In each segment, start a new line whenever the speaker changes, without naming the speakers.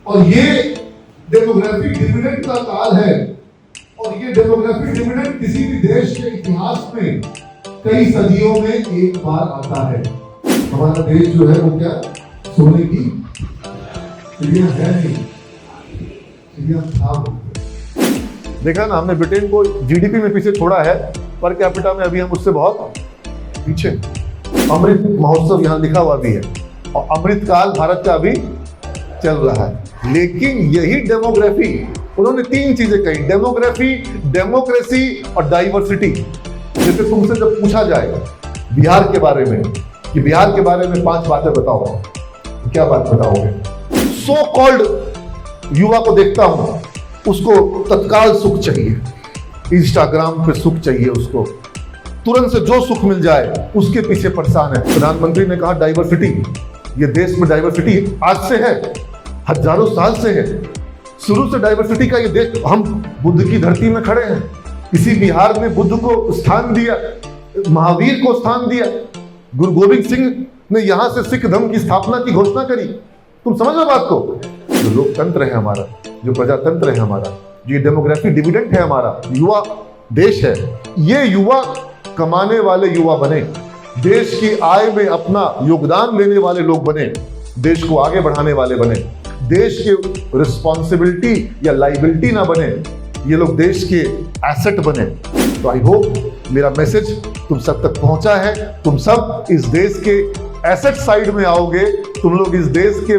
और ये demographic dividend का काल है। और ये डेमोग्राफिक डिविडेंड किसी भी देश के इतिहास में कई सदियों में एक बार आता है। हमारा देश जो है वो क्या सोने की चिड़िया है नहीं, चिड़िया था।
देखा ना, हमने ब्रिटेन को जीडीपी में पीछे छोड़ा है, पर कैपिटा में अभी हम उससे बहुत पीछे। अमृत महोत्सव यहाँ लिखा हुआ भी है और अमृत काल भारत का अभी चल रहा है। लेकिन यही डेमोग्राफी, उन्होंने तीन चीजें कही, डेमोग्राफी, डेमोक्रेसी और डाइवर्सिटी। जैसे तुमसे जब पूछा जाए बिहार के बारे में कि बिहार के बारे में 5 बातें बताओ, तो क्या बात बताओगे? सो कॉल्ड युवा को देखता हूं, उसको तत्काल सुख चाहिए, इंस्टाग्राम पे सुख चाहिए, उसको तुरंत से जो सुख मिल जाए उसके पीछे परेशान है। प्रधानमंत्री ने कहा डाइवर्सिटी, ये देश में डाइवर्सिटी आज से है, हजारों साल से है, शुरू से डाइवर्सिटी का ये देश। हम बुद्ध की धरती में खड़े हैं, इसी बिहार में बुद्ध को स्थान दिया, महावीर को स्थान दिया, गुरु गोविंद सिंह ने यहां से सिख धर्म की स्थापना की घोषणा करी। तुम समझ लो बात को। जो लोकतंत्र है हमारा, जो प्रजातंत्र है हमारा, जो ये डेमोग्राफिक डिविडेंड है हमारा, युवा देश है, ये युवा कमाने वाले युवा बने, देश की आय में अपना योगदान देने वाले लोग बने, देश को आगे बढ़ाने वाले बने, देश के रिस्पॉन्सिबिलिटी या लाइबिलिटी ना बने, ये लोग देश के एसेट बने। तो आई होप मेरा मैसेज तुम सब तक पहुंचा है। तुम सब इस देश के एसेट साइड में आओगे, तुम लोग इस देश के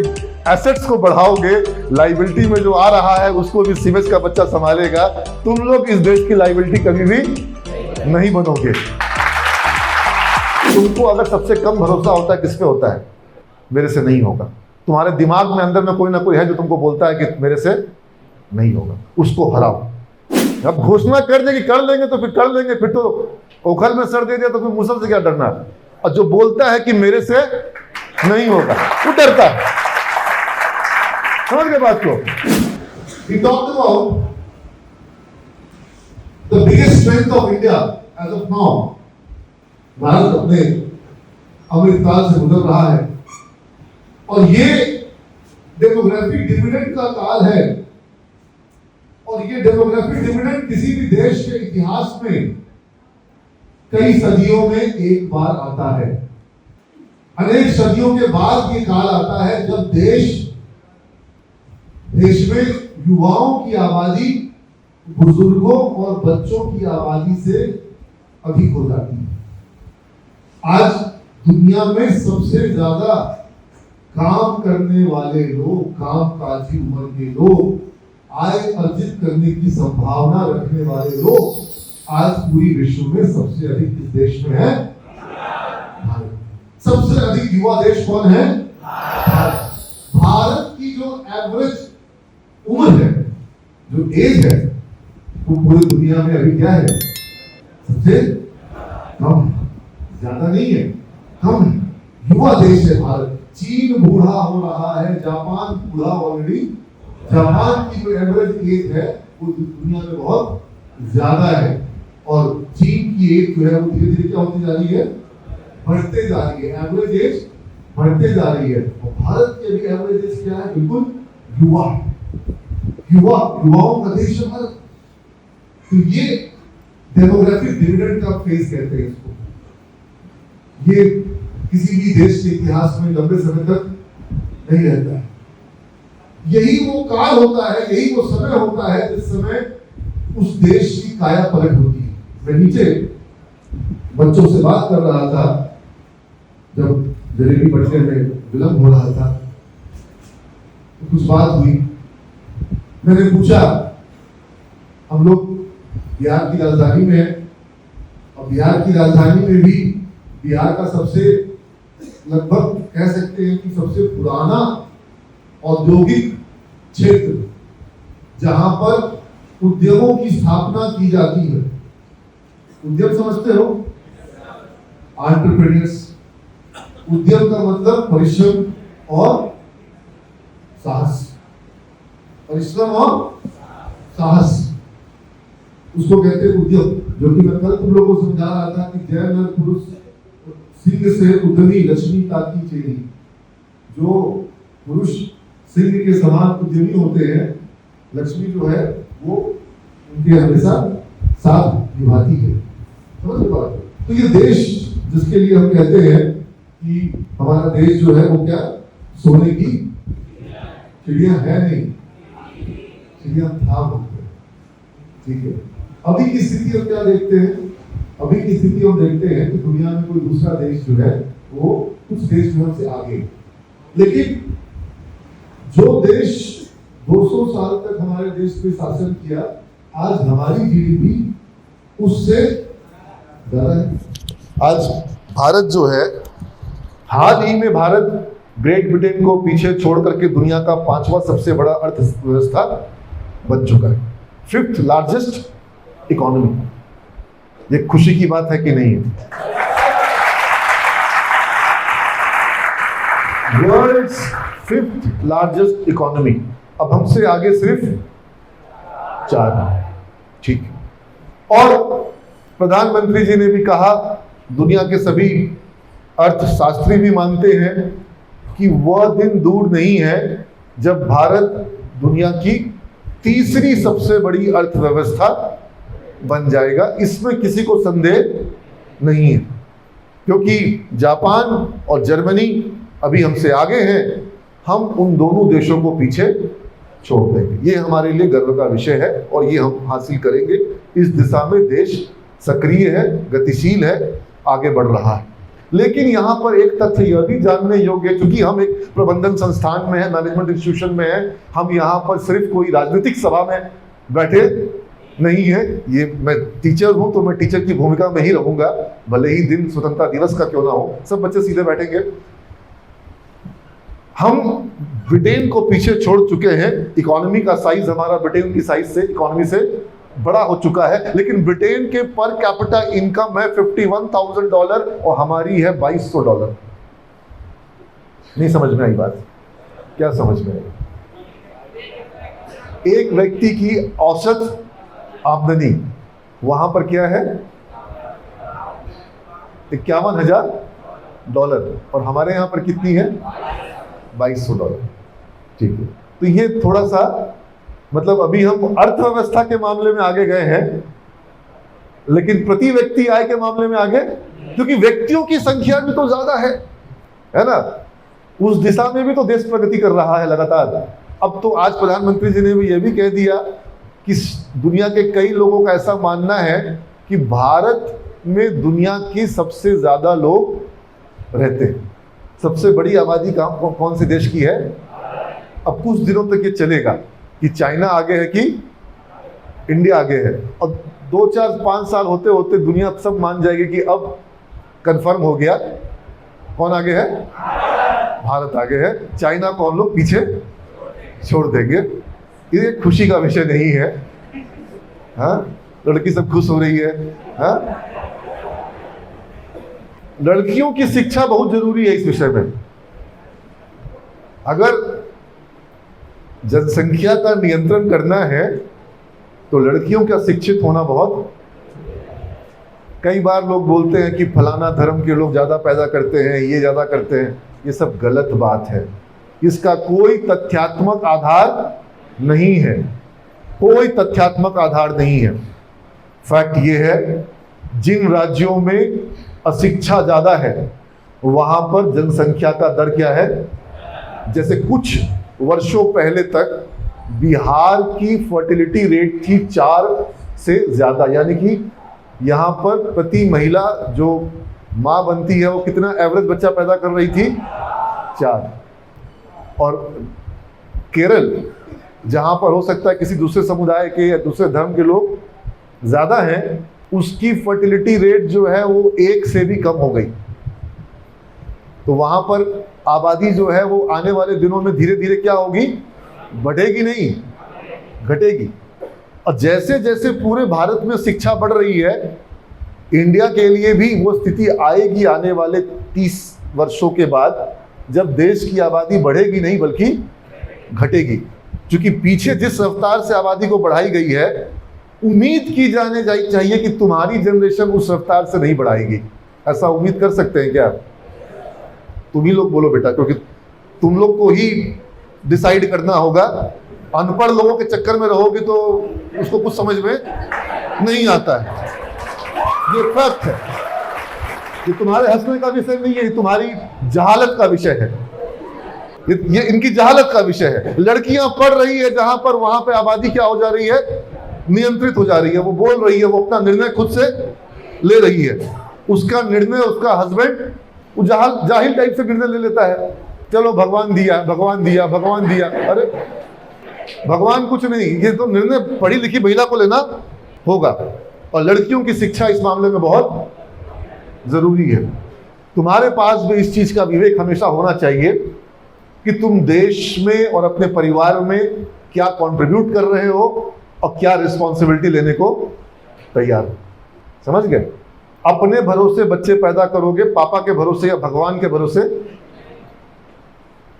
एसेट्स को बढ़ाओगे, लाइबिलिटी में जो आ रहा है उसको भी सीमेज का बच्चा संभालेगा। तुम लोग इस देश की लाइबिलिटी कभी भी नहीं बनोगे। तुमको अगर सबसे कम भरोसा होता है, किस पे होता है? मेरे से नहीं होगा। तुम्हारे दिमाग में अंदर में कोई ना कोई है जो तुमको बोलता है कि मेरे से नहीं होगा, उसको हराओ। अब घोषणा कर दे कि कर लेंगे तो फिर कर लेंगे, फिर तो ओखल में सर दे दिया तो फिर मुसल से क्या डरना। और जो बोलता है कि मेरे से नहीं होगा, वो डरता है। समझ गए बात को?
We talked about the biggest strength of India as of now. Bharat अपने अमृत काल से गुजर रहा है और ये डेमोग्राफिक डिविडेंड का काल है। और ये डेमोग्राफिक डिविडेंड किसी भी देश के इतिहास में कई सदियों में एक बार आता है। अनेक सदियों के बाद ये काल आता है जब देश में युवाओं की आबादी बुजुर्गों और बच्चों की आबादी से अधिक हो जाती है। आज दुनिया में सबसे ज्यादा काम करने वाले लोग, कामकाजी उम्र के लोग, आय अर्जित करने की संभावना रखने वाले लोग आज पूरी विश्व में सबसे अधिक इस देश में है भारत। सबसे अधिक युवा देश कौन है? भारत। भारत की जो एवरेज उम्र है, जो एज है, वो पूरी दुनिया में अभी क्या है? सबसे कम, ज्यादा नहीं है, कम है। युवा देश है भारत। चीन बूढ़ा हो रहा है, जापान बूढ़ा ऑलरेडी, जापान की जो एवरेज एज है वो दुनिया में बहुत ज्यादा है। और चीन की एज जो है वो धीरे धीरे क्या होती जा रही है? बढ़ते जा रही है। एवरेज एज बढ़ते जा रही है। और भारत की अभी एवरेज एज क्या है? बिल्कुल युवाओं का देश है भारत। तो ये डेमोग्राफिक डिविडेंड का फेज कहते हैं इसको। ये किसी भी देश के इतिहास में लंबे समय तक नहीं रहता है। यही वो काल होता है, यही वो समय होता है जिस समय उस देश की काया पलट होती है। मैं नीचे बच्चों से बात कर रहा था जब जलेबी बढ़ने में विलंब हो रहा था, तो कुछ बात हुई। मैंने पूछा, हम लोग बिहार की राजधानी में है और बिहार की राजधानी में भी बिहार का सबसे लगभग कह सकते हैं कि सबसे पुराना औद्योगिक क्षेत्र, जहां पर उद्यमों की स्थापना की जाती है। उद्यम समझते हो? एंटरप्रेन्योर्स। उद्यम का मतलब परिश्रम और साहस। परिश्रम और साहस, उसको कहते हैं उद्यम। जो कि मैं कल तुम लोगों को समझा रहा था कि जय नर पुरुष सिंह से उद्यमी लक्ष्मी ताकी चेरी। जो पुरुष सिंह के समान उद्यमी होते हैं, लक्ष्मी जो है वो उनके हमेशा साथ निभाती है। समझ रहे बात? तो ये देश जिसके लिए हम कहते हैं कि हमारा देश जो है वो क्या सोने की चिड़िया है नहीं, चिड़िया था बोलते हैं। ठीक है, अभी की स्थिति हम क्या देखते हैं? अभी की स्थिति हम देखते हैं कि दुनिया में कोई दूसरा देश जो है वो कुछ देश जो हमसे आगे, लेकिन जो देश 200 साल तक हमारे देश पे शासन किया, आज हमारी जीडीपी उससे ज्यादा है।
आज भारत जो है, हाल ही में भारत ग्रेट ब्रिटेन को पीछे छोड़ करके दुनिया का 5वां सबसे बड़ा अर्थव्यवस्था बन चुका है, 5th लार्जेस्ट इकोनॉमी। ये खुशी की बात है कि नहीं है? वर्ल्ड्स 5th लार्जेस्ट इकोनॉमी, अब हमसे आगे सिर्फ 4 है। ठीक है, और प्रधानमंत्री जी ने भी कहा, दुनिया के सभी अर्थशास्त्री भी मानते हैं कि वह दिन दूर नहीं है जब भारत दुनिया की तीसरी सबसे बड़ी अर्थव्यवस्था बन जाएगा। इसमें किसी को संदेह नहीं है, क्योंकि जापान और जर्मनी अभी हमसे आगे हैं, हम उन दोनों देशों को पीछे छोड़ देंगे। ये हमारे लिए गर्व का विषय है और ये हम हासिल करेंगे। इस दिशा में देश सक्रिय है, गतिशील है, आगे बढ़ रहा है। लेकिन यहाँ पर एक तथ्य यह भी जानने योग्य है, क्योंकि हम एक प्रबंधन संस्थान में है, मैनेजमेंट इंस्टीट्यूशन में है, हम यहाँ पर सिर्फ कोई राजनीतिक सभा में बैठे नहीं है। ये मैं टीचर हूं तो मैं टीचर की भूमिका में ही रहूंगा, भले ही दिन स्वतंत्रता दिवस का क्यों ना हो, सब बच्चे सीधे बैठेंगे। हम ब्रिटेन को पीछे छोड़ चुके हैं, इकोनॉमी का साइज हमारा ब्रिटेन की साइज से, इकोनॉमी से बड़ा हो चुका है, लेकिन ब्रिटेन के पर कैपिटा इनकम है $51,000 और हमारी है $2,200। नहीं समझ में आई बात? क्या समझ में आई? एक व्यक्ति की औसत आमदनी वहां पर क्या है? $51,000 और हमारे यहां पर कितनी है? $2,200। ठीक है, तो ये थोड़ा सा मतलब अभी हम अर्थव्यवस्था के मामले में आगे गए हैं, लेकिन प्रति व्यक्ति आय के मामले में आगे, क्योंकि व्यक्तियों की संख्या भी तो ज्यादा है ना? उस दिशा में भी तो देश प्रगति कर रहा है लगातार। अब तो आज प्रधानमंत्री जी ने भी यह भी कह दिया कि दुनिया के कई लोगों का ऐसा मानना है कि भारत में दुनिया की सबसे ज्यादा लोग रहते हैं। सबसे बड़ी आबादी कौन से देश की है? अब कुछ दिनों तक ये चलेगा कि चाइना आगे है कि इंडिया आगे है, और 2, 4, 5 साल होते होते दुनिया सब मान जाएगी कि अब कंफर्म हो गया कौन आगे है? भारत आगे है। चाइना को हम लोग पीछे छोड़ देंगे। ये खुशी का विषय नहीं है। हाँ, लड़की सब खुश हो रही है। हाँ, लड़कियों की शिक्षा बहुत जरूरी है इस विषय में। अगर जनसंख्या का नियंत्रण करना है तो लड़कियों का शिक्षित होना बहुत, कई बार लोग बोलते हैं कि फलाना धर्म के लोग ज्यादा पैदा करते हैं, ये ज्यादा करते हैं। ये सब गलत बात है, इसका कोई तथ्यात्मक आधार नहीं है, कोई तथ्यात्मक आधार नहीं है। फैक्ट ये है, जिन राज्यों में अशिक्षा ज्यादा है वहां पर जनसंख्या का दर क्या है? जैसे कुछ वर्षों पहले तक बिहार की फर्टिलिटी रेट थी 4 से ज्यादा, यानी कि यहाँ पर प्रति महिला जो माँ बनती है वो कितना एवरेज बच्चा पैदा कर रही थी? 4। और केरल, जहाँ पर हो सकता है किसी दूसरे समुदाय के या दूसरे धर्म के लोग ज्यादा हैं, उसकी फर्टिलिटी रेट जो है वो 1 से भी कम हो गई। तो वहां पर आबादी जो है वो आने वाले दिनों में धीरे धीरे क्या होगी? बढ़ेगी नहीं, घटेगी। और जैसे जैसे पूरे भारत में शिक्षा बढ़ रही है, इंडिया के लिए भी वो स्थिति आएगी आने वाले 30 वर्षों के बाद, जब देश की आबादी बढ़ेगी नहीं बल्कि घटेगी। क्योंकि पीछे जिस रफ्तार से आबादी को बढ़ाई गई है, उम्मीद की जाने चाहिए कि तुम्हारी जनरेशन उस रफ्तार से नहीं बढ़ाएगी। ऐसा उम्मीद कर सकते हैं क्या? तुम ही लोग बोलो बेटा, क्योंकि तुम लोग को ही डिसाइड करना होगा। अनपढ़ लोगों के चक्कर में रहोगे तो उसको कुछ समझ में नहीं आता है। ये फैक्ट है, ये तुम्हारे हंसने का विषय नहीं है, ये तुम्हारी जहालत का विषय है, ये इनकी जहालत का विषय है। लड़कियां पढ़ रही है जहां पर, वहां पे आबादी क्या हो जा रही है, नियंत्रित हो जा रही है। वो बोल रही है, वो अपना निर्णय खुद से ले रही है। उसका निर्णय उसका हस्बैंड वो जाहिल टाइप से निर्णय ले लेता है। चलो भगवान दिया, भगवान दिया, भगवान दिया। अरे भगवान कुछ नहीं, ये तो निर्णय पढ़ी लिखी महिला को लेना होगा। और लड़कियों की शिक्षा इस मामले में बहुत जरूरी है। तुम्हारे पास भी इस चीज का विवेक हमेशा होना चाहिए कि तुम देश में और अपने परिवार में क्या कंट्रीब्यूट कर रहे हो और क्या रिस्पॉन्सिबिलिटी लेने को तैयार हो। समझ गए? अपने भरोसे बच्चे पैदा करोगे, पापा के भरोसे या भगवान के भरोसे,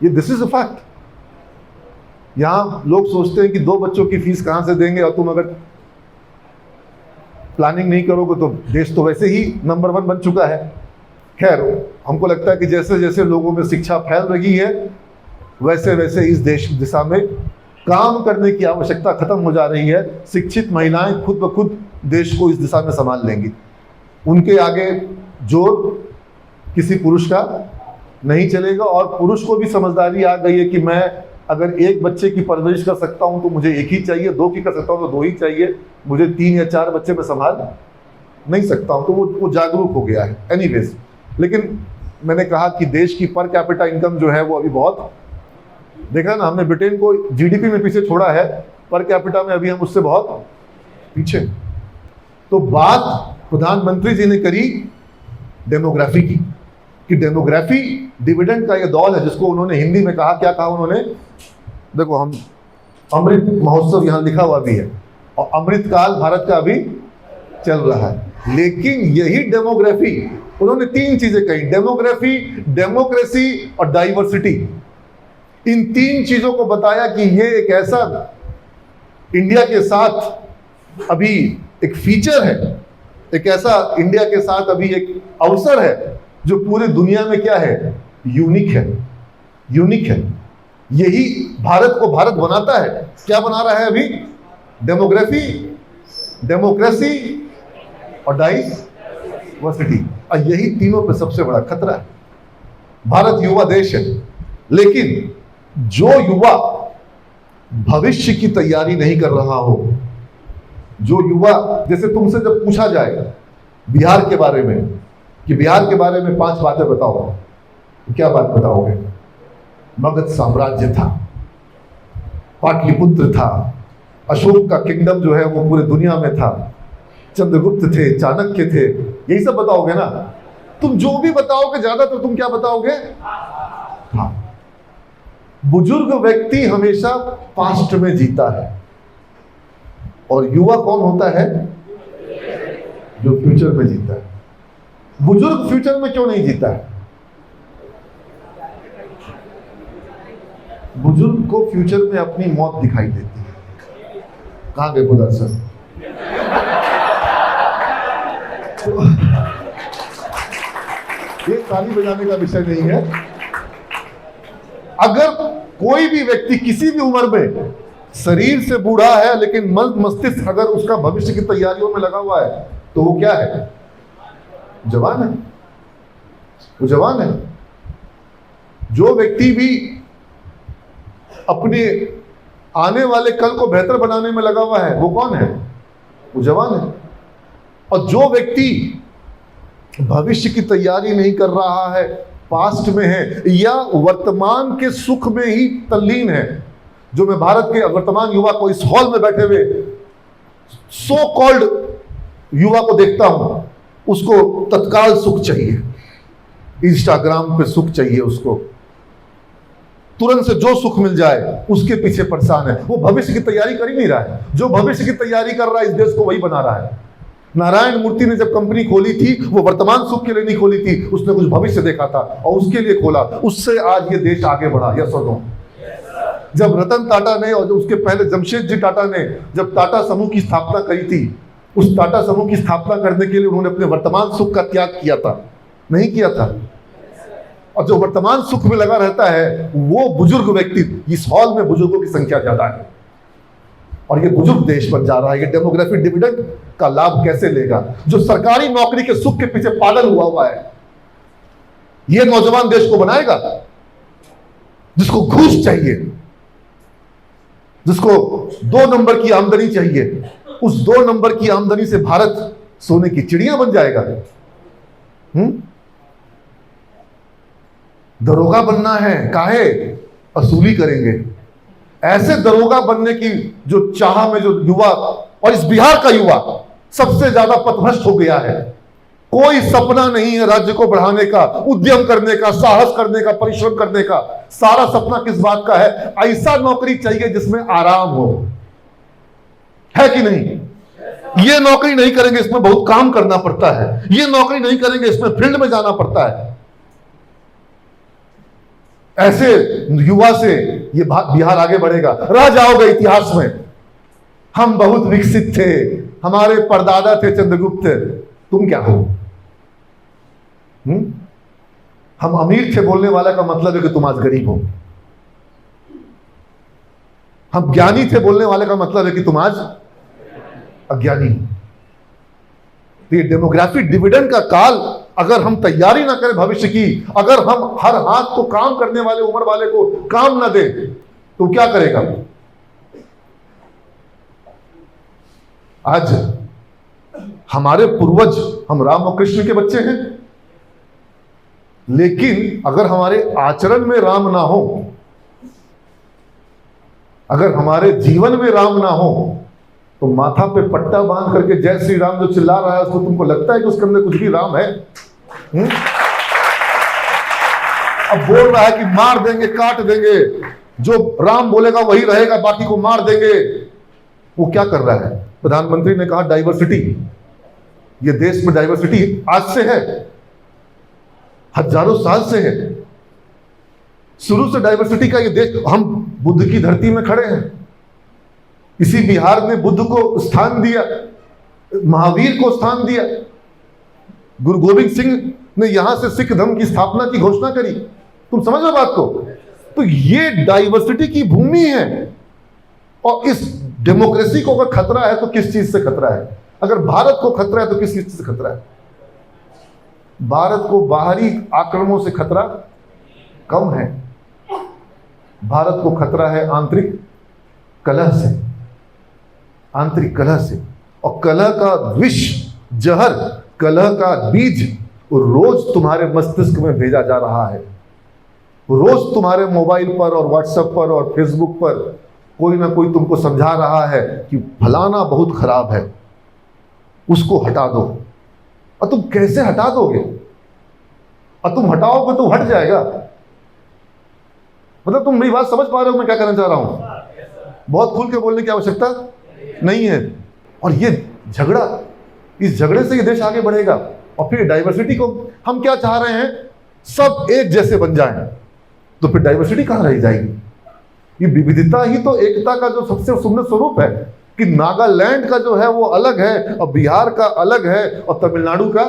ये दिस इज अ फैक्ट। यहां लोग सोचते हैं कि 2 बच्चों की फीस कहां से देंगे, और तुम अगर प्लानिंग नहीं करोगे तो देश तो वैसे ही नंबर 1 बन चुका है। खैर, हमको लगता है कि जैसे जैसे लोगों में शिक्षा फैल रही है वैसे वैसे इस देश की दिशा में काम करने की आवश्यकता खत्म हो जा रही है। शिक्षित महिलाएं खुद ब खुद देश को इस दिशा में संभाल लेंगी। उनके आगे जोर किसी पुरुष का नहीं चलेगा। और पुरुष को भी समझदारी आ गई है कि मैं अगर 1 बच्चे की परवरिश कर सकता हूं तो मुझे 1 ही चाहिए, 2 की कर सकता हूं तो 2 ही चाहिए, मुझे 3 या 4 बच्चे में संभाल नहीं सकता हूं। तो वो जागरूक हो गया है। एनीवेज, लेकिन मैंने कहा कि देश की पर कैपिटा इनकम जो है वो अभी बहुत, देखा ना, हमने ब्रिटेन को जीडीपी में पीछे छोड़ा है, पर कैपिटा में अभी हम उससे बहुत पीछे। तो बात प्रधानमंत्री जी ने करी डेमोग्राफी की, कि डेमोग्राफी डिविडेंड का ये दौर है, जिसको उन्होंने हिंदी में कहा, क्या कहा उन्होंने, देखो हम अमृत महोत्सव यहां लिखा हुआ भी है, और अमृत काल भारत का अभी चल रहा है। लेकिन यही डेमोग्राफी, उन्होंने 3 चीजें कही, डेमोग्राफी, डेमोक्रेसी और डाइवर्सिटी। इन 3 चीजों को बताया कि ये एक ऐसा इंडिया के साथ अभी एक फीचर है, एक ऐसा इंडिया के साथ अभी एक अवसर है जो पूरी दुनिया में क्या है, यूनिक है, यूनिक है। यही भारत को भारत बनाता है। क्या बना रहा है अभी? डेमोग्राफी, डेमोक्रेसी और डाइवर्सिटी। और यही तीनों पे सबसे बड़ा खतरा है। भारत युवा देश है, लेकिन जो युवा भविष्य की तैयारी नहीं कर रहा हो, जो युवा, जैसे तुमसे जब पूछा जाए बिहार के बारे में कि बिहार के बारे में 5 बातें बताओ, तो क्या बात बताओगे? मगध साम्राज्य था, पाटलिपुत्र था, अशोक का किंगडम जो है वो पूरे दुनिया में था, चंद्रगुप्त थे, चाणक्य थे, यही सब बताओगे ना। तुम जो भी बताओगे ज्यादातर तुम क्या बताओगे? हाँ। बुजुर्ग व्यक्ति हमेशा पास्ट में जीता है, और युवा कौन होता है? जो फ्यूचर में जीता है। बुजुर्ग फ्यूचर में क्यों नहीं जीता है? बुजुर्ग को फ्यूचर में अपनी मौत दिखाई देती है। कहां गए प्रदर्शन? ये ताली बजाने का विषय नहीं है। अगर कोई भी व्यक्ति किसी भी उम्र में शरीर से बूढ़ा है लेकिन मस्तिष्क अगर उसका भविष्य की तैयारियों में लगा हुआ है, तो वो क्या है? जवान है। वो जवान है। जो व्यक्ति भी अपने आने वाले कल को बेहतर बनाने में लगा हुआ है, वो कौन है? वो जवान है। और जो व्यक्ति भविष्य की तैयारी नहीं कर रहा है, पास्ट में है, या वर्तमान के सुख में ही तल्लीन है, जो मैं भारत के वर्तमान युवा को इस हॉल में बैठे हुए सो कॉल्ड युवा को देखता हूं, उसको तत्काल सुख चाहिए, इंस्टाग्राम पे सुख चाहिए, उसको तुरंत से जो सुख मिल जाए उसके पीछे परेशान है। वो भविष्य की तैयारी कर ही नहीं रहा है। जो भविष्य की तैयारी कर रहा है, इस देश को वही बना रहा है। नारायण मूर्ति ने जब कंपनी खोली थी, वो वर्तमान सुख के लिए नहीं खोली थी, उसने कुछ भविष्य देखा था और उसके लिए खोला। उससे आज ये देश आगे बढ़ा। यस और नो? जब रतन टाटा ने और उसके पहले जमशेद जी टाटा ने जब टाटा समूह की स्थापना करी थी, उस टाटा समूह की स्थापना करने के लिए उन्होंने अपने वर्तमान सुख का त्याग किया था, नहीं किया था? और जो वर्तमान सुख में लगा रहता है वो बुजुर्ग व्यक्ति, इस हॉल में बुजुर्गों की संख्या ज्यादा है और ये बुजुर्ग देश बन जा रहा है। ये डेमोग्राफिक डिविडेंड का लाभ कैसे लेगा? जो सरकारी नौकरी के सुख के पीछे पागल हुआ है, ये नौजवान देश को बनाएगा? जिसको घूस चाहिए, जिसको 2 नंबर की आमदनी चाहिए, उस 2 नंबर की आमदनी से भारत सोने की चिड़िया बन जाएगा। दरोगा बनना है, काहे? असूली करेंगे। ऐसे दरोगा बनने की जो चाह में जो युवा, और इस बिहार का युवा सबसे ज्यादा पथभ्रष्ट हो गया है। कोई सपना नहीं है राज्य को बढ़ाने का, उद्यम करने का, साहस करने का, परिश्रम करने का। सारा सपना किस बात का है? ऐसा नौकरी चाहिए जिसमें आराम हो, है कि नहीं? ये नौकरी नहीं करेंगे, इसमें बहुत काम करना पड़ता है। ये नौकरी नहीं करेंगे, इसमें फील्ड में जाना पड़ता है। ऐसे युवा से ये बिहार आगे बढ़ेगा। रह जाओगे इतिहास में, हम बहुत विकसित थे, हमारे परदादा थे चंद्रगुप्त, तुम क्या हो? हम अमीर थे बोलने वाला का मतलब है कि तुम आज गरीब हो। हम ज्ञानी थे बोलने वाले का मतलब है कि तुम आज अज्ञानी हो। तो ये डेमोग्राफिक डिविडेंड का काल अगर हम तैयारी ना करें भविष्य की, अगर हम हर हाथ को काम करने वाले उम्र वाले को काम ना दे, तो क्या करेगा? आज हमारे पूर्वज, हम राम और कृष्ण के बच्चे हैं, लेकिन अगर हमारे आचरण में राम ना हो, अगर हमारे जीवन में राम ना हो, तो माथा पे पट्टा बांध करके जय श्री राम जो चिल्ला रहा है, उसको तुमको लगता है कि उसके अंदर कुछ भी राम है? अब बोल रहा है कि मार देंगे, काट देंगे, जो राम बोलेगा वही रहेगा, बाकी को मार देंगे। वो क्या कर रहा है? प्रधानमंत्री ने कहा डाइवर्सिटी। ये देश में डाइवर्सिटी आज से है, हजारों साल से है। शुरू से डाइवर्सिटी का ये देश, हम बुद्ध की धरती में खड़े हैं। इसी बिहार ने बुद्ध को स्थान दिया, महावीर को स्थान दिया। गुरु गोविंद सिंह ने यहां से सिख धर्म की स्थापना की घोषणा करी। तुम समझ लो बात को? तो ये डाइवर्सिटी की भूमि है। और इस डेमोक्रेसी को अगर खतरा है तो किस चीज से खतरा है? अगर भारत को खतरा है तो किस चीज से खतरा है? भारत को बाहरी आक्रमणों से खतरा कम है। भारत को खतरा है आंतरिक कलह से, आंतरिक कलह से। और कलह का विष, जहर, कलह का बीज रोज तुम्हारे मस्तिष्क में भेजा जा रहा है। रोज तुम्हारे मोबाइल पर और व्हाट्सएप पर और फेसबुक पर कोई ना कोई तुमको समझा रहा है कि फलाना बहुत खराब है, उसको हटा दो। और तुम कैसे हटा दोगे? और तुम हटाओगे तो हट जाएगा। मतलब तुम मेरी बात समझ पा रहे हो मैं क्या कहना चाह रहा हूं? बहुत खुल के बोलने की आवश्यकता नहीं है। और ये झगड़ा, इस झगड़े से ये देश आगे बढ़ेगा। और फिर डाइवर्सिटी को हम क्या चाह रहे हैं? सब एक जैसे बन जाएं, तो फिर डाइवर्सिटी कहां रह जाएगी? ये विविधता ही तो एकता का जो सबसे सुंदर स्वरूप है कि नागालैंड का जो है वो अलग है और बिहार का अलग है और तमिलनाडु का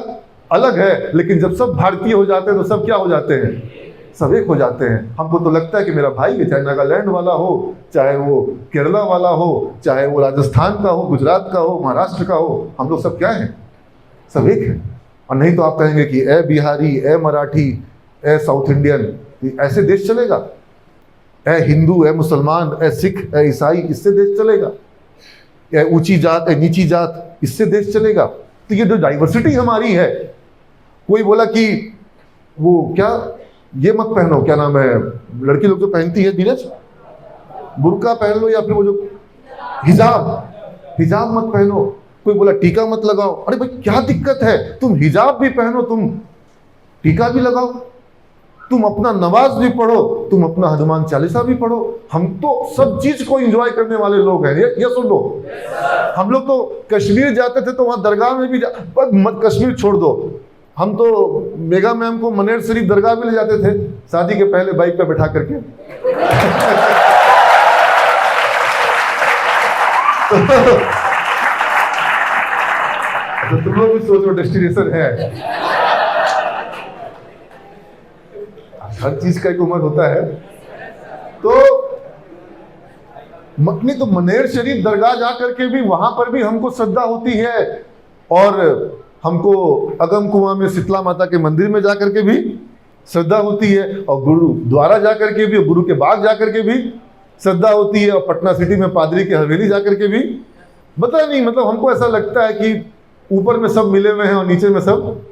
अलग है, लेकिन जब सब भारतीय हो जाते हैं तो सब क्या हो जाते हैं? सब एक हो जाते हैं। हमको तो लगता है कि मेरा भाई है, चाहे नागालैंड वाला हो, चाहे वो केरला वाला हो, चाहे वो राजस्थान का हो, गुजरात का हो, महाराष्ट्र का हो, हम लोग सब क्या हैं? सब एक हैं। और नहीं तो आप कहेंगे कि ए बिहारी, ए मराठी, ए साउथ इंडियन, ऐसे देश चलेगा? ए हिंदू, ए मुसलमान, ए सिख, ए ईसाई, इससे देश चलेगा? या ऊंची जात, नीची जात, इससे देश चलेगा? तो ये जो डाइवर्सिटी हमारी है, कोई बोला कि वो क्या, ये मत पहनो, क्या नाम है, लड़की लोग जो पहनती है नीरज, बुर्का पहन लो, या फिर वो जो हिजाब, हिजाब मत पहनो। कोई बोला टीका मत लगाओ। अरे भाई क्या दिक्कत है? तुम हिजाब भी पहनो, तुम टीका भी लगाओ, तुम अपना नमाज भी पढ़ो, तुम अपना हनुमान चालीसा भी पढ़ो। हम तो सब चीज को एंजॉय करने वाले लोग हैं। ये सुन लो, हम लोग तो कश्मीर जाते थे तो वहां दरगाह में भी मत, कश्मीर छोड़ दो, हम तो मेगा मैम को मनेर शरीफ दरगाह भी ले जाते थे शादी के पहले बाइक पे बैठा करके। तो तुम लोग भी सोचो डेस्टिनेशन है। हर चीज का एक उम्र होता है। तो नहीं तो मनेर शरीफ दरगाह जा करके भी वहां पर भी हमको श्रद्धा होती है, और हमको अगम कुआं में शीतला माता के मंदिर में जाकर के भी श्रद्धा होती है, और गुरुद्वारा जाकर के भी, गुरु के बाग जाकर के भी श्रद्धा होती है, और पटना सिटी में पादरी के हवेली जाकर के भी। पता नहीं, मतलब हमको ऐसा लगता है कि ऊपर में सब मिले हुए हैं और नीचे में सब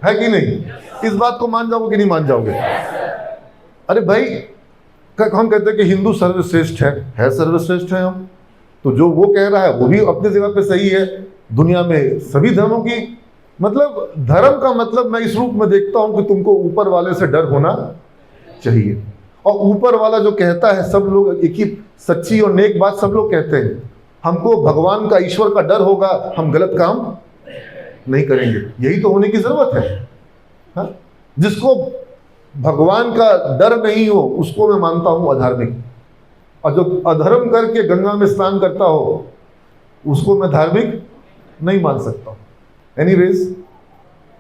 है कि नहीं। इस बात को मान जाओगे कि नहीं मान जाओगे? अरे भाई, हम कहते हैं कि हिंदू सर्वश्रेष्ठ है सर्वश्रेष्ठ है हम, तो जो वो कह रहा है वो भी अपनी जगह पे सही है। दुनिया में सभी धर्मों की, मतलब धर्म का मतलब मैं इस रूप में देखता हूं कि तुमको ऊपर वाले से डर होना चाहिए, और ऊपर वाला जो कहता है, सब लोग एक ही सच्ची और नेक बात सब लोग कहते हैं, हमको भगवान का, ईश्वर का डर होगा, हम गलत काम नहीं करेंगे। यही तो होने की जरूरत है। हाँ? जिसको भगवान का डर नहीं हो उसको मैं मानता हूं अधार्मिक, और जो अधर्म करके गंगा में स्नान करता हो उसको मैं धार्मिक नहीं मान सकता हूं। एनीवेज,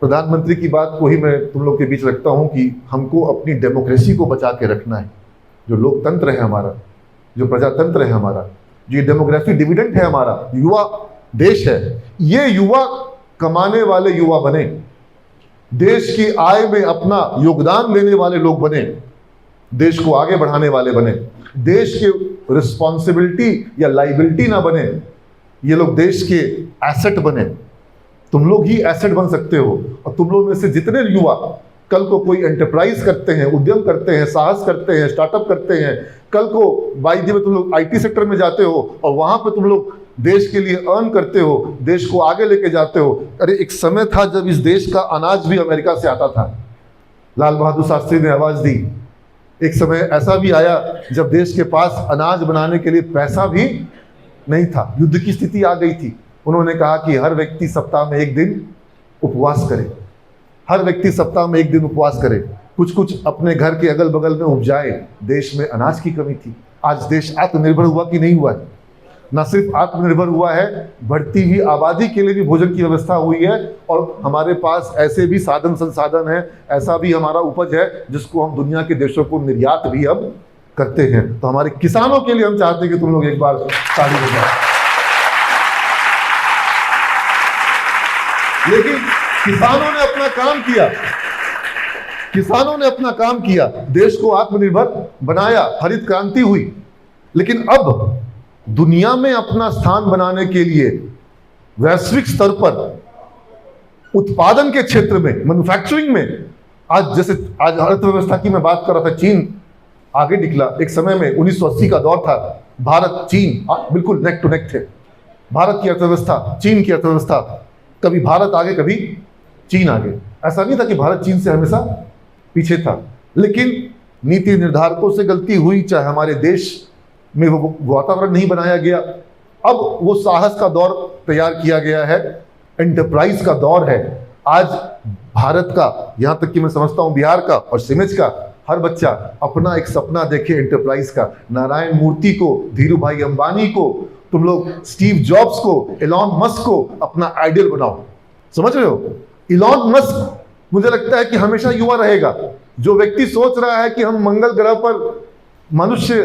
प्रधानमंत्री की बात को ही मैं तुम लोग के बीच रखता हूं कि हमको अपनी डेमोक्रेसी को बचा के रखना है। जो लोकतंत्र है हमारा, जो प्रजातंत्र है हमारा, जो डेमोग्राफिक डिविडेंड है हमारा, युवा देश है, ये युवा कमाने वाले युवा बने, देश की आय में अपना योगदान देने वाले लोग बने, देश को आगे बढ़ाने वाले बने, देश के रिस्पॉन्सिबिलिटी या लाइबिलिटी ना बने, ये लोग देश के एसेट बने। तुम लोग ही एसेट बन सकते हो, और तुम लोग में से जितने युवा कल को कोई एंटरप्राइज करते हैं, उद्यम करते हैं, साहस करते हैं, स्टार्टअप करते हैं, कल को वाईदी में तुम लोग आईटी सेक्टर में जाते हो और वहां पे तुम लोग देश के लिए अर्न करते हो, देश को आगे लेके जाते हो। अरे एक समय था जब इस देश का अनाज भी अमेरिका से आता था, लाल बहादुर शास्त्री ने आवाज दी। एक समय ऐसा भी आया जब देश के पास अनाज बनाने के लिए पैसा भी नहीं था, युद्ध की स्थिति आ गई थी। उन्होंने कहा कि हर व्यक्ति सप्ताह में एक दिन उपवास करे, हर व्यक्ति सप्ताह में एक दिन उपवास करे, कुछ कुछ अपने घर के अगल बगल में उपजाए। देश में अनाज की कमी थी। आज देश आत्मनिर्भर हुआ कि नहीं हुआ है? न सिर्फ आत्मनिर्भर हुआ है, बढ़ती हुई आबादी के लिए भी भोजन की व्यवस्था हुई है, और हमारे पास ऐसे भी साधन संसाधन है, ऐसा भी हमारा उपज है जिसको हम दुनिया के देशों को निर्यात भी अब करते हैं। तो हमारे किसानों के लिए हम चाहते हैं कि तुम लोग एक बार ताली बजाओ। लेकिन किसानों ने अपना काम किया, किसानों ने अपना काम किया, देश को आत्मनिर्भर बनाया, हरित क्रांति हुई। लेकिन अब दुनिया में अपना स्थान बनाने के लिए वैश्विक स्तर पर उत्पादन के क्षेत्र में, मैन्युफैक्चरिंग में, आज जैसे आज अर्थव्यवस्था की मैं बात कर रहा था, चीन आगे निकला। एक समय में 1980 का दौर था, भारत चीन बिल्कुल नेक टू नेक थे। भारत की अर्थव्यवस्था, चीन की अर्थव्यवस्था, कभी भारत आगे कभी चीन आगे। ऐसा नहीं था कि भारत चीन से हमेशा पीछे था, लेकिन नीति निर्धारकों से गलती हुई, चाहे हमारे देश में वो वातावरण नहीं बनाया गया। अब वो साहस का दौर तैयार किया गया है, एंटरप्राइज का दौर है। आज भारत का, यहां तक कि मैं समझता हूं बिहार का और सिमज का हर बच्चा अपना एक सपना देखे एंटरप्राइज का। नारायण मूर्ति को, धीरू भाई अंबानी को, तुम लोग स्टीव जॉब्स को, एलॉन मस्क को अपना आइडियल बनाओ। समझ रहे हो? एलॉन मस्क मुझे लगता है कि हमेशा युवा रहेगा। जो व्यक्ति सोच रहा है कि हम मंगल ग्रह पर मनुष्य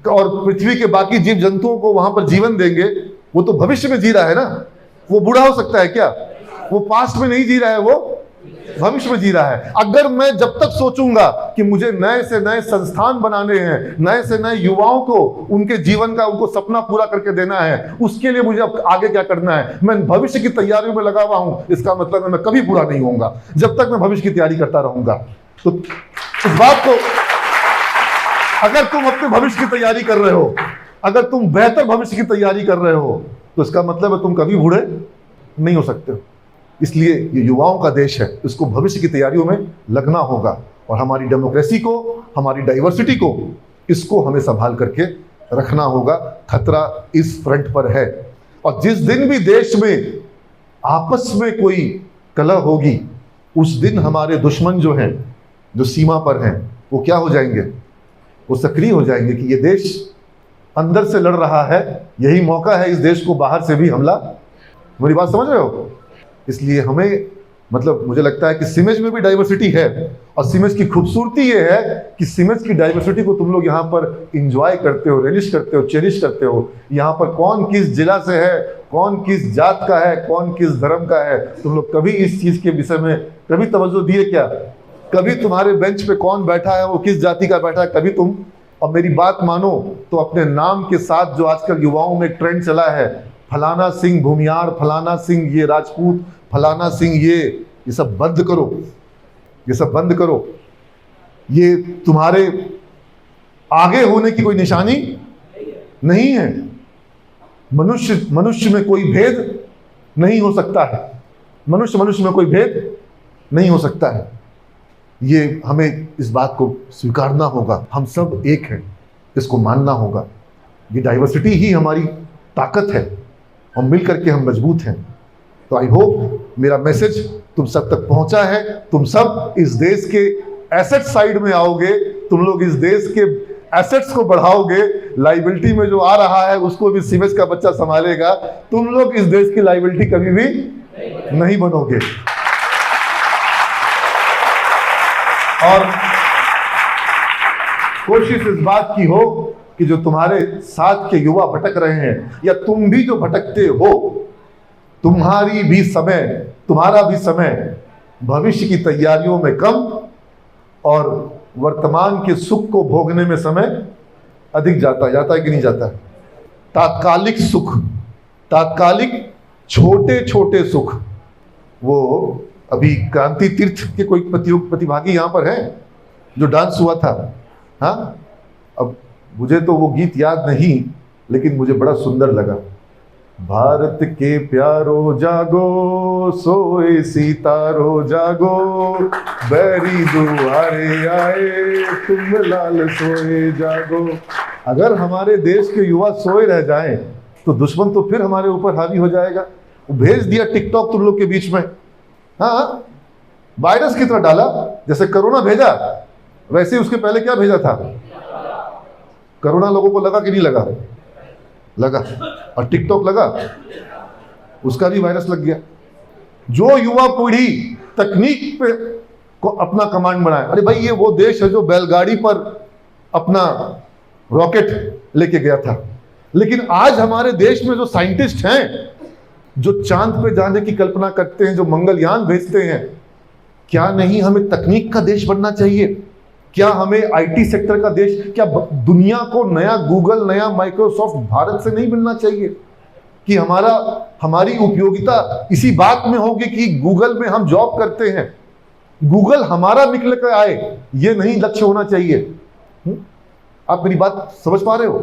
और पृथ्वी के बाकी जीव जंतुओं को वहां पर जीवन देंगे, वो तो भविष्य में जी रहा है ना। वो बूढ़ा हो सकता है क्या? वो पास्ट में नहीं जी रहा है, वो भविष्य में जी रहा है। अगर मैं जब तक सोचूंगा कि मुझे नए से नए संस्थान बनाने हैं, नए से नए युवाओं को उनके जीवन का, उनको सपना पूरा करके देना है, उसके लिए मुझे अब आगे क्या करना है, मैं भविष्य की तैयारियों में लगा हुआ हूं, इसका मतलब है मैं कभी पूरा नहीं होऊंगा जब तक मैं भविष्य की तैयारी करता रहूंगा। तो इस बात को, अगर तुम अपने भविष्य की तैयारी कर रहे हो, अगर तुम बेहतर भविष्य की तैयारी कर रहे हो, तो इसका मतलब है तुम कभी बूढ़े नहीं हो सकते हो। इसलिए ये युवाओं का देश है, इसको भविष्य की तैयारियों में लगना होगा, और हमारी डेमोक्रेसी को, हमारी डाइवर्सिटी को, इसको हमें संभाल करके रखना होगा। खतरा इस फ्रंट पर है, और जिस दिन भी देश में आपस में कोई कलह होगी, उस दिन हमारे दुश्मन जो हैं, जो सीमा पर हैं, वो क्या हो जाएंगे? वो सक्रिय हो जाएंगे कि ये देश अंदर से लड़ रहा है, यही मौका है इस देश को बाहर से भी हमला। मेरी बात समझ रहे हो? इसलिए हमें मतलब मुझे लगता है कि सिमेज में भी डाइवर्सिटी है, और सिमेज की खूबसूरती ये है कि सिमेज की डाइवर्सिटी को तुम लोग यहाँ पर इंजॉय करते हो, रिलिश करते हो, चेरिश करते हो। यहाँ पर कौन किस जिला से है, कौन किस जात का है, कौन किस धर्म का है, तुम लोग कभी इस चीज के विषय में कभी तवज्जो दिए क्या? कभी तुम्हारे बेंच पे कौन बैठा है, वो किस जाति का बैठा है, कभी तुम? और मेरी बात मानो तो अपने नाम के साथ जो आजकल युवाओं में ट्रेंड चला है, फलाना सिंह भूमियार, फलाना सिंह ये राजपूत, फलाना सिंह ये सब बंद करो, ये सब बंद करो। ये तुम्हारे आगे होने की कोई निशानी नहीं है। मनुष्य में कोई भेद नहीं हो सकता है, मनुष्य में कोई भेद नहीं हो सकता है। ये हमें इस बात को स्वीकारना होगा, हम सब एक हैं, इसको मानना होगा। ये डाइवर्सिटी ही हमारी ताकत है और मिल करके हम मजबूत हैं। तो आई होप मेरा मैसेज तुम सब तक पहुंचा है। तुम सब इस देश के एसेट साइड में आओगे, तुम लोग इस देश के एसेट्स को बढ़ाओगे। लाइबिलिटी में जो आ रहा है उसको भी सीमेज का बच्चा संभालेगा। तुम लोग इस देश की लाइबिलिटी कभी भी नहीं बनोगे। और कोशिश इस बात की हो कि जो तुम्हारे साथ के युवा भटक रहे हैं, या तुम भी जो भटकते हो, तुम्हारा भी समय भविष्य की तैयारियों में कम और वर्तमान के सुख को भोगने में समय अधिक जाता है कि नहीं जाता है? तात्कालिक सुख, तात्कालिक छोटे छोटे सुख। वो अभी क्रांति तीर्थ के कोई प्रतिभागी यहाँ पर है जो डांस हुआ था, हाँ? अब मुझे तो वो गीत याद नहीं, लेकिन मुझे बड़ा सुंदर लगा। भारत के प्यारो जागो, सोए सितारो जागो, बैरी दुआरे आए, तुम लाल सोए जागो। अगर हमारे देश के युवा सोए रह जाएं तो दुश्मन तो फिर हमारे ऊपर हावी हो जाएगा। वो भेज दिया टिकटॉक तुम लोग के बीच में, हाँ, वायरस की तरह डाला। जैसे कोरोना भेजा, वैसे उसके पहले क्या भेजा था? कोरोना लोगों को लगा कि नहीं लगा? लगा। और टिकटॉक लगा, उसका भी वायरस लग गया। जो युवा पीढ़ी तकनीक पे को अपना कमांड बनाए, अरे भाई ये वो देश है जो बैलगाड़ी पर अपना रॉकेट लेके गया था। लेकिन आज हमारे देश में जो साइंटिस्ट हैं, जो चांद पे जाने की कल्पना करते हैं, जो मंगलयान भेजते हैं, क्या नहीं हमें तकनीक का देश बनना चाहिए? क्या हमें आईटी सेक्टर का देश, क्या दुनिया को नया गूगल, नया माइक्रोसॉफ्ट भारत से नहीं मिलना चाहिए? कि हमारी उपयोगिता इसी बात में होगी कि गूगल में हम जॉब करते हैं, गूगल हमारा निकल कर आए, ये नहीं लक्ष्य होना चाहिए। आप मेरी बात समझ पा रहे हो?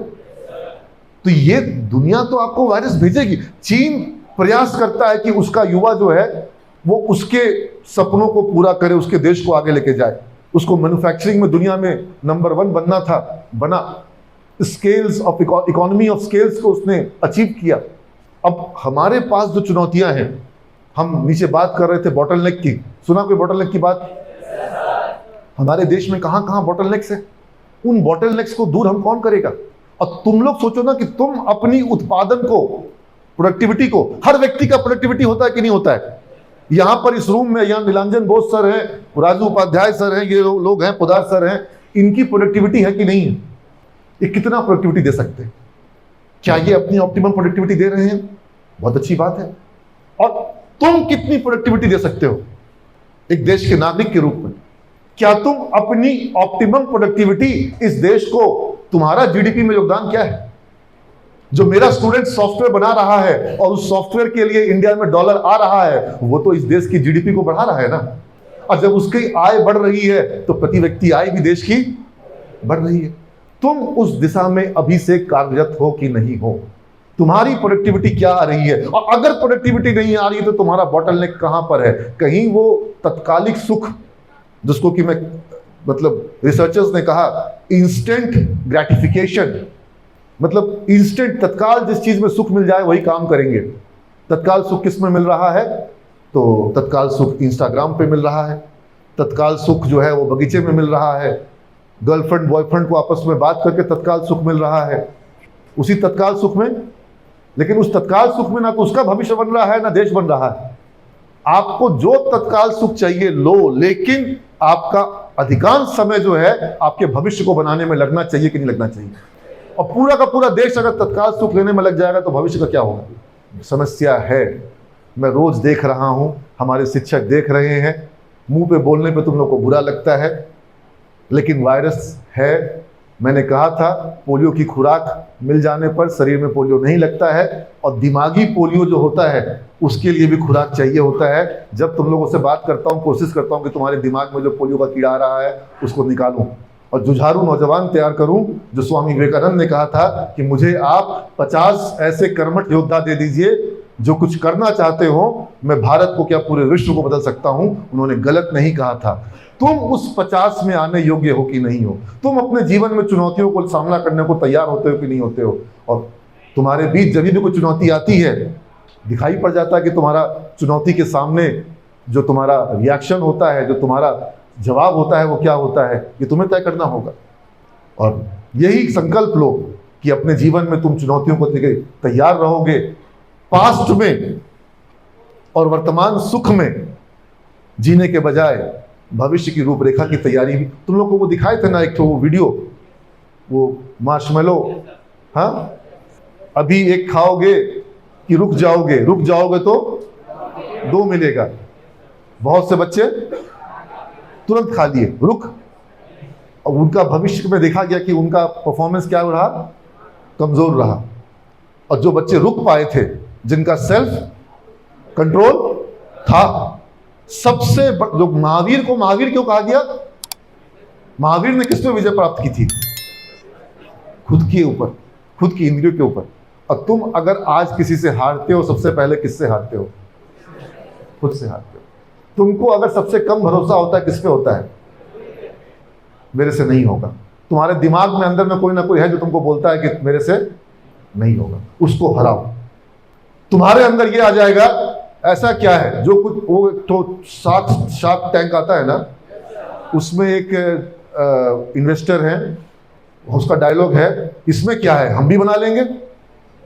तो ये दुनिया तो आपको वायरस भेजेगी। चीन प्रयास करता है कि उसका युवा जो है वो उसके सपनों को पूरा करे, उसके देश को आगे लेके जाए। उसको मैन्युफैक्चरिंग में दुनिया में नंबर 1 बनना था, बना। Scales of economy of scales को उसने अचीव किया। अब हमारे पास जो चुनौतियां हैं, हम नीचे बात कर रहे थे बॉटलनेक की, सुना कोई बॉटलनेक की बात? हमारे देश में कहां कहां बॉटलनेक्स है? उन बॉटलनेक्स को दूर हम कौन करेगा? और तुम लोग सोचो ना कि तुम अपनी उत्पादन को, प्रोडक्टिविटी को, हर व्यक्ति का प्रोडक्टिविटी होता है कि नहीं होता है? यहां पर इस रूम में यहाँ नीलांजन बोस सर हैं, राजू उपाध्याय सर हैं, ये लोग हैं, पुदार सर हैं, इनकी प्रोडक्टिविटी है कि नहीं है? ये कितना प्रोडक्टिविटी दे सकते हैं? क्या ये अपनी ऑप्टिमम प्रोडक्टिविटी दे रहे हैं? बहुत अच्छी बात है। और तुम कितनी प्रोडक्टिविटी दे सकते हो एक देश के नागरिक के रूप में? क्या तुम अपनी ऑप्टिमम प्रोडक्टिविटी, इस देश को, तुम्हारा जीडीपी में योगदान क्या है? जो मेरा स्टूडेंट सॉफ्टवेयर बना रहा है और उस सॉफ्टवेयर के लिए इंडिया में डॉलर आ रहा है, वो तो इस देश की जीडीपी को बढ़ा रहा है ना। और जब उसकी आय बढ़ रही है तो प्रति व्यक्ति आय भी देश की बढ़ रही है। तुम उस दिशा में अभी से कार्यरत हो कि नहीं हो? तुम्हारी प्रोडक्टिविटी क्या आ रही है? और अगर प्रोडक्टिविटी नहीं आ रही तो तुम्हारा बॉटलनेक कहां पर है? कहीं वो तत्कालिक सुख, जिसको कि मैं मतलब रिसर्चर्स ने कहा इंस्टेंट ग्रेटिफिकेशन, मतलब इंस्टेंट, तत्काल जिस चीज में सुख मिल जाए वही काम करेंगे। तत्काल सुख किस में मिल रहा है? तो तत्काल सुख इंस्टाग्राम पे मिल रहा है। तत्काल सुख जो है वो बगीचे में मिल रहा है। गर्लफ्रेंड बॉयफ्रेंड को आपस में बात करके तत्काल सुख मिल रहा है। उसी तत्काल सुख में, लेकिन उस तत्काल सुख में ना तो उसका भविष्य बन रहा है ना देश बन रहा है। आपको जो तत्काल सुख चाहिए लो, लेकिन आपका अधिकांश समय जो है आपके भविष्य को बनाने में लगना चाहिए कि नहीं लगना चाहिए। और पूरा का पूरा देश अगर तत्काल सुख लेने में लग जाएगा तो भविष्य का क्या होगा? समस्या है। मैं रोज देख रहा हूं, हमारे शिक्षक देख रहे हैं, मुंह पे बोलने पे तुम लोग को बुरा लगता है, लेकिन वायरस है। मैंने कहा था पोलियो की खुराक मिल जाने पर शरीर में पोलियो नहीं लगता है, और दिमागी पोलियो जो होता है उसके लिए भी खुराक चाहिए होता है। जब तुम लोगों से बात करता हूं, कोशिश करता हूं कि तुम्हारे दिमाग में जो पोलियो का कीड़ा आ रहा है उसको निकालूं और जुझारू नौजवान तैयार करूं। जो स्वामी विवेकानंद ने कहा था कि मुझे आप 50 ऐसे कर्मठ योद्धा दे दीजिए जो कुछ करना चाहते हो, मैं भारत को क्या पूरे विश्व को बदल सकता हूं। उन्होंने गलत नहीं कहा था। तुम उस 50 में आने योग्य हो कि नहीं हो? तुम अपने जीवन में चुनौतियों को सामना करने को तैयार होते हो कि नहीं होते हो? और तुम्हारे बीच जब भी कोई चुनौती आती है, दिखाई पड़ जाता है कि तुम्हारा चुनौती के सामने जो तुम्हारा रिएक्शन होता है, जो तुम्हारा जवाब होता है, वो क्या होता है, ये तुम्हें तय करना होगा। और यही संकल्प लो कि अपने जीवन में तुम चुनौतियों को लेकर तैयार रहोगे। पास्ट में और वर्तमान सुख में जीने के बजाय भविष्य की रूपरेखा की तैयारी भी। तुम लोग को वो दिखाए थे ना एक तो वो वीडियो, वो मार्शमेलो, हाँ, अभी एक खाओगे कि रुक जाओगे, रुक जाओगे तो 2 मिलेगा। बहुत से बच्चे तुरंत खा लिए, रुक, और उनका भविष्य में देखा गया कि उनका परफॉर्मेंस क्या रहा, कमजोर रहा। और जो बच्चे रुक पाए थे, जिनका सेल्फ कंट्रोल था, सबसे जो महावीर को महावीर क्यों कहा गया? महावीर ने किस पे विजय प्राप्त की थी? खुद के ऊपर, खुद की इंद्रियों के ऊपर। और तुम अगर आज किसी से हारते हो, सबसे पहले किससे हारते हो? खुद से हारते हो। तुमको अगर सबसे कम भरोसा होता है किस पे होता है? मेरे से नहीं होगा। तुम्हारे दिमाग में अंदर में कोई ना कोई है जो तुमको बोलता है कि मेरे से नहीं होगा, उसको हराओ। तुम्हारे अंदर ये आ जाएगा, ऐसा क्या है जो कुछ, वो तो शार्क टैंक आता है ना, उसमें एक इन्वेस्टर है, उसका डायलॉग है, इसमें क्या है, हम भी बना लेंगे।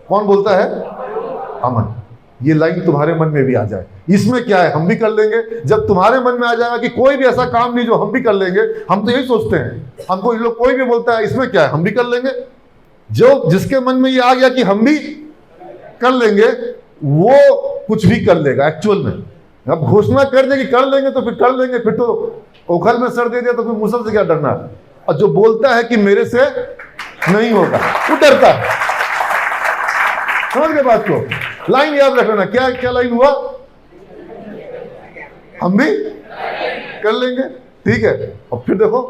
कौन बोलता है? अमन। ये लाइन तुम्हारे मन में भी आ जाए, इसमें क्या है, हम भी कर लेंगे। जब तुम्हारे मन में आ जाएगा कि कोई भी ऐसा काम नहीं जो हम भी कर लेंगे, हम तो यही सोचते हैं, हमको लोग कोई भी बोलता है इसमें क्या है, हम भी कर लेंगे। जो जिसके मन में ये आ गया कि हम भी कर लेंगे, वो कुछ भी कर लेगा एक्चुअल में। अब घोषणा कर दे कि कर लेंगे तो फिर कर लेंगे, फिर तो ओखल में सर दे दिया तो फिर मुसल से क्या डरना। और जो बोलता है कि मेरे से नहीं होगा, वो डरता है। समझ गए बात को? लाइन याद रखना, क्या क्या लाइन हुआ? हम भी कर लेंगे, ठीक है। और फिर देखो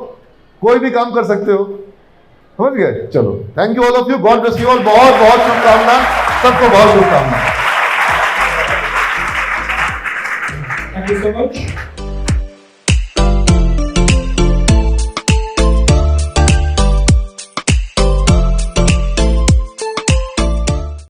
कोई भी काम कर सकते हो। समझ गए? चलो, thank you all of you, God bless you all. बहुत बहुत शुभकामनाएं, सबको बहुत शुभकामनाएं।
Thank you so much.